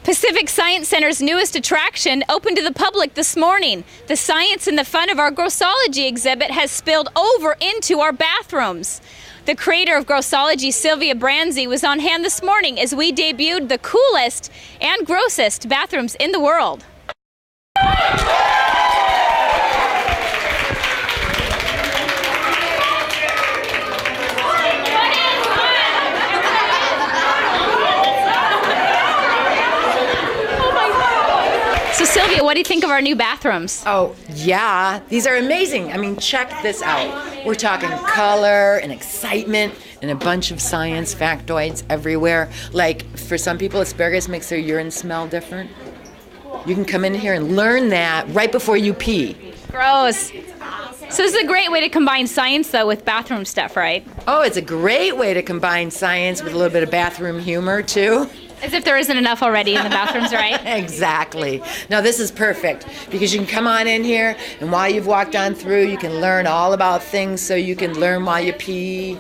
Pacific Science Center's newest attraction opened to the public this morning. The science and the fun of our Grossology exhibit has spilled over into our bathrooms. The creator of Grossology, Sylvia Branzi, was on hand this morning as we debuted the coolest and grossest bathrooms in the world. So Sylvia, what do you think of our new bathrooms? Oh, yeah. These are amazing. I mean, check this out. We're talking color and excitement and a bunch of science factoids everywhere. Like, for some people, asparagus makes their urine smell different. You can come in here and learn that right before you pee. Gross. So this is a great way to combine science, though, with bathroom stuff, right? Oh, it's a great way to combine science with a little bit of bathroom humor, too. As if there isn't enough already in the bathrooms, right? Exactly. Now, this is perfect because you can come on in here, and while you've walked on through, you can learn all about things, so you can learn while you pee,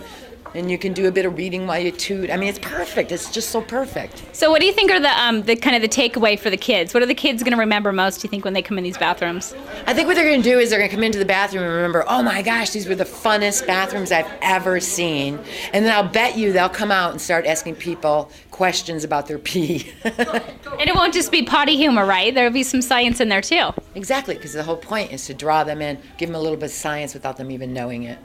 and you can do a bit of reading while you toot. I mean, it's perfect. It's just so perfect. So what do you think are the kind of the takeaway for the kids? What are the kids going to remember most, do you think, when they come in these bathrooms? I think what they're going to do is they're going to come into the bathroom and remember, oh my gosh, these were the funnest bathrooms I've ever seen. And then I'll bet you they'll come out and start asking people questions about their pee. And it won't just be potty humor, right? There'll be some science in there, too. Exactly, because the whole point is to draw them in, give them a little bit of science without them even knowing it.